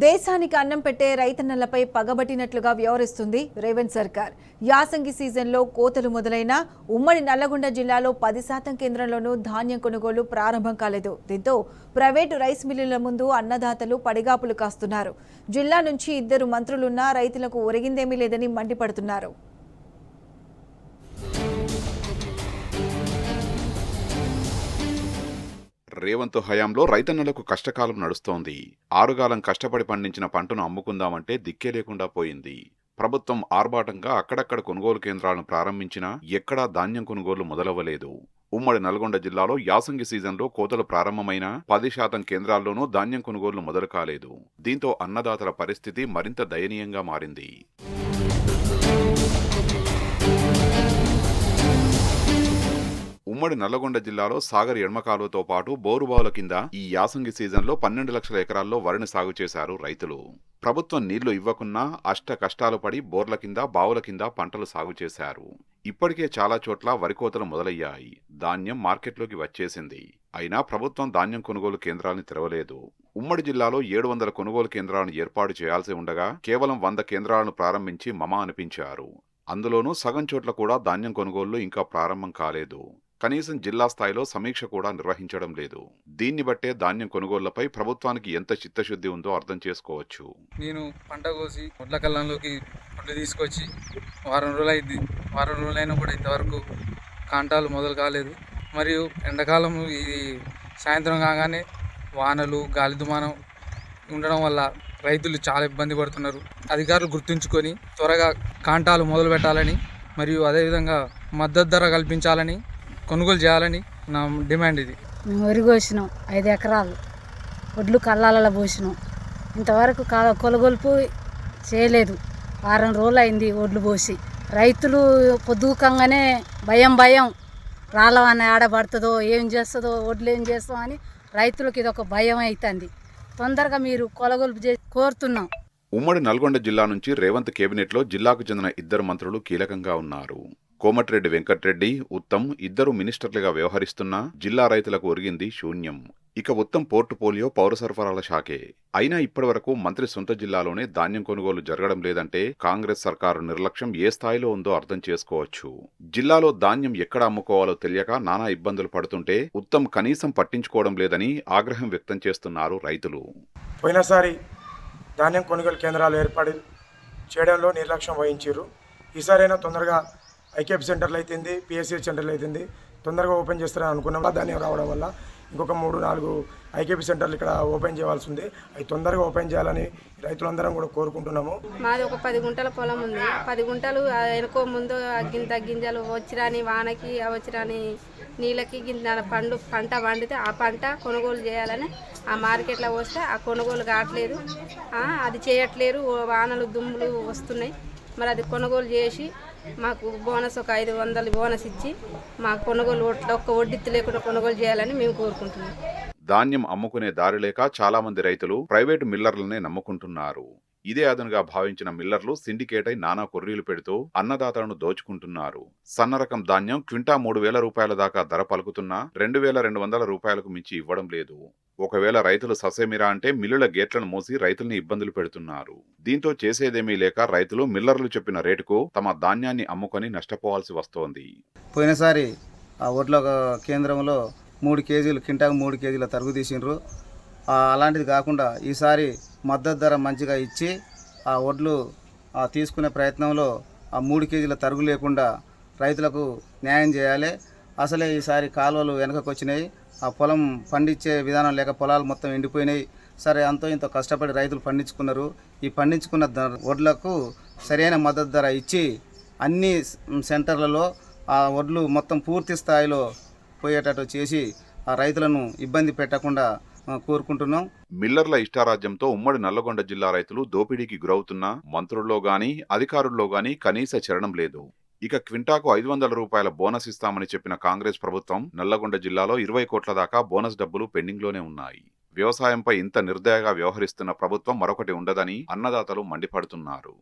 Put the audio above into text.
దేశానికి అన్నం పెట్టే రైతన్నలపై పగబట్టినట్లుగా వ్యవహరిస్తుంది రేవంత్ సర్కార్. యాసంగి సీజన్లో కోతలు మొదలైన ఉమ్మడి నల్లగొండ జిల్లాలో 10% కేంద్రంలోనూ ధాన్యం కొనుగోలు ప్రారంభం కాలేదు. దీంతో ప్రైవేటు రైస్ మిల్లుల ముందు అన్నదాతలు పడిగాపులు కాస్తున్నారు. జిల్లా నుంచి 2 మంత్రులున్నా రైతులకు ఒరిగిందేమీ లేదని మండిపడుతున్నారు. రేవంత్ హయాంలో రైతన్నలకు కష్టకాలం నడుస్తోంది. ఆరుగాలం కష్టపడి పండించిన పంటను అమ్ముకుందామంటే దిక్కే లేకుండా పోయింది. ప్రభుత్వం ఆర్భాటంగా అక్కడక్కడ కొనుగోలు కేంద్రాలను ప్రారంభించినా ఎక్కడా ధాన్యం కొనుగోలు మొదలవ్వలేదు. ఉమ్మడి నల్గొండ జిల్లాలో యాసంగి సీజన్లో కోతలు ప్రారంభమైన 10% కేంద్రాల్లోనూ ధాన్యం కొనుగోలు మొదలు కాలేదు. దీంతో అన్నదాతల పరిస్థితి మరింత దయనీయంగా మారింది. ఉమ్మడి నల్లగొండ జిల్లాలో సాగర్ ఎడమకాలువతో పాటు బోరుబావుల కింద ఈ యాసంగి సీజన్లో 12 లక్షల ఎకరాల్లో వరిని సాగు చేశారు రైతులు. ప్రభుత్వం నీళ్లు ఇవ్వకున్నా అష్ట కష్టాలు పడి బోర్ల కింద బావుల కింద పంటలు సాగు చేశారు. ఇప్పటికే చాలా చోట్ల వరి కోతలు మొదలయ్యాయి. ధాన్యం మార్కెట్లోకి వచ్చేసింది. అయినా ప్రభుత్వం ధాన్యం కొనుగోలు కేంద్రాలను తెరవలేదు. ఉమ్మడి జిల్లాలో 700 కొనుగోలు కేంద్రాలను ఏర్పాటు చేయాల్సి ఉండగా కేవలం 100 కేంద్రాలను ప్రారంభించి మమా అనిపించారు. అందులోనూ సగం చోట్ల కూడా ధాన్యం కొనుగోళ్లు ఇంకా ప్రారంభం కాలేదు. కనీసం జిల్లా స్థాయిలో సమీక్ష కూడా నిర్వహించడం లేదు. దీన్ని బట్టే ధాన్యం కొనుగోళ్లపై ప్రభుత్వానికి ఎంత చిత్తశుద్ధి ఉందో అర్థం చేసుకోవచ్చు. నేను పంట కోసి వడ్ల కళ్ళంలోకి వడ్లు తీసుకొచ్చి వారం రోజులు అయింది. వారం రోజులైనా కూడా ఇంతవరకు కాంటాలు మొదలు కాలేదు. మరియు ఎండాకాలం ఇది సాయంత్రం కాగానే వానలు గాలి దుమానం ఉండడం వల్ల రైతులు చాలా ఇబ్బంది పడుతున్నారు. అధికారులు గుర్తుంచుకొని త్వరగా కాంటాలు మొదలు పెట్టాలని మరియు అదేవిధంగా మద్దతు ధర కల్పించాలని కొనుగోలు చేయాలని నా డిమాండ్. ఇది మేము వరి కోసినాం 5 ఎకరాలు వడ్లు కళ్ళాలలో పోసినాం. ఇంతవరకు కొనుగోలు చేయలేదు. వారం రోజులు అయింది వడ్లు పోసి. రైతులు పొద్దుకంగానే భయం రాళ్ళవని ఆడబడుతుందో ఏం చేస్తుందో వడ్లు ఏం చేస్తాం అని రైతులకు ఇది ఒక భయం అవుతుంది. తొందరగా మీరు కొనుగోలు చేసి కోరుతున్నాం. ఉమ్మడి నల్గొండ జిల్లా నుంచి రేవంత్ కేబినెట్లో జిల్లాకు చెందిన 2 మంత్రులు కీలకంగా ఉన్నారు. కోమటిరెడ్డి వెంకట్రెడ్డి, ఉత్తమ్ 2 మినిస్టర్లుగా వ్యవహరిస్తున్నా జిల్లా రైతులకు ఒరిగింది శూన్యం. ఇక ఉత్తమ్ పోర్టుపోలియో పౌర సరఫరాల శాఖే. అయినా ఇప్పటివరకు మంత్రి సొంత జిల్లాలోనే ధాన్యం కొనుగోలు జరగడం లేదంటే కాంగ్రెస్ సర్కారు నిర్లక్ష్యం ఏ స్థాయిలో ఉందో అర్థం చేసుకోవచ్చు. జిల్లాలో ధాన్యం ఎక్కడ అమ్ముకోవాలో తెలియక నానా ఇబ్బందులు పడుతుంటే ఉత్తమ్ కనీసం పట్టించుకోవడం లేదని ఆగ్రహం వ్యక్తం చేస్తున్నారు రైతులు. పోయినసారి ధాన్యం కొనుగోలు కేంద్రాలు ఏర్పాటు చేయడంలో నిర్లక్ష్యం వహించారు. ఈసారైనా తొందరగా ఐకేపీ సెంటర్లు అవుతుంది, పిఎస్సి సెంటర్లు అవుతుంది, తొందరగా ఓపెన్ చేస్తారని అనుకున్నాం. ధాన్యం రావడం వల్ల ఇంకొక 3-4 ఐకేపీ సెంటర్లు ఇక్కడ ఓపెన్ చేయాల్సి ఉంది. అవి తొందరగా ఓపెన్ చేయాలని రైతులందరం కూడా కోరుకుంటున్నాము. మాది ఒక 10 గుంటల పొలం ఉంది. 10 గుంటలు వెనుకో ముందు గింజలు వచ్చిరాని వానకి వచ్చిరాని నీళ్ళకి పంట పండితే ఆ పంట కొనుగోలు చేయాలని ఆ మార్కెట్లో వస్తే ఆ కొనుగోలు కావట్లేదు. అది చేయట్లేరు. వానలు దుమ్ములు వస్తున్నాయి. మరి అది కొనుగోలు చేసి మాకు బోనస్ ఒక 500 బోనస్ ఇచ్చి మాకు కొనుగోలు ఒక్క వడ్డీత్తు లేకుండా కొనుగోలు చేయాలని మేము కోరుకుంటున్నాం. ధాన్యం అమ్ముకునే దారి లేక చాలా మంది రైతులు ప్రైవేటు మిల్లర్లనే నమ్ముకుంటున్నారు. ఇదే అదనుగా భావించిన మిల్లర్లు సిండికేట్ అయి నానా కొర్రీలు పెడుతూ అన్నదాతలను దోచుకుంటున్నారు. సన్నరకం ధాన్యం క్వింటా 3,000 రూపాయల దాకా ధర పలుకుతున్నా 2,200 రూపాయలకు మించి ఇవ్వడం లేదు. ఒకవేళ రైతులు ససేమిరా అంటే మిల్లుల గేట్లను మూసి రైతుల్ని ఇబ్బందులు పెడుతున్నారు. దీంతో చేసేదేమీ లేక రైతులు మిల్లర్లు చెప్పిన రేటుకు తమ ధాన్యాన్ని అమ్ముకొని నష్టపోవాల్సి వస్తోంది. పోయినసారి ఆ వడ్ల కేంద్రంలో 3 కేజీలు కింటాకు 3 కేజీల తరుగు తీసిండ్రు. అలాంటిది కాకుండా ఈసారి మద్దతు ధర మంచిగా ఇచ్చి ఆ వడ్లు తీసుకునే ప్రయత్నంలో ఆ 3 కేజీల తరుగు లేకుండా రైతులకు న్యాయం చేయాలి. అసలే ఈసారి కాలువలు వెనకకు వచ్చినాయి. ఆ పొలం పండించే విధానం లేక పొలాలు మొత్తం ఎండిపోయినాయి. సరే అంతో ఇంతో కష్టపడి రైతులు పండించుకున్నారు. ఈ పండించుకున్న వడ్లకు సరైన మద్దతు ధర ఇచ్చి అన్ని సెంటర్లలో ఆ వడ్లు మొత్తం పూర్తి స్థాయిలో పోయేటట్టు చేసి ఆ రైతులను ఇబ్బంది పెట్టకుండా కోరుకుంటున్నాం. మిల్లర్ల ఇష్టారాజ్యంతో ఉమ్మడి నల్లగొండ జిల్లా రైతులు దోపిడీకి గురవుతున్నా మంత్రుల్లో గాని అధికారుల్లో గాని కనీస చరణం లేదు. ఇక క్వింటాకు 500 రూపాయల బోనస్ ఇస్తామని చెప్పిన కాంగ్రెస్ ప్రభుత్వం నల్లగొండ జిల్లాలో 20 కోట్ల దాకా బోనస్ డబ్బులు పెండింగ్లోనే ఉన్నాయి. వ్యవసాయంపై ఇంత నిర్దయగా వ్యవహరిస్తున్న ప్రభుత్వం మరొకటి ఉండదని అన్నదాతలు మండిపడుతున్నారు.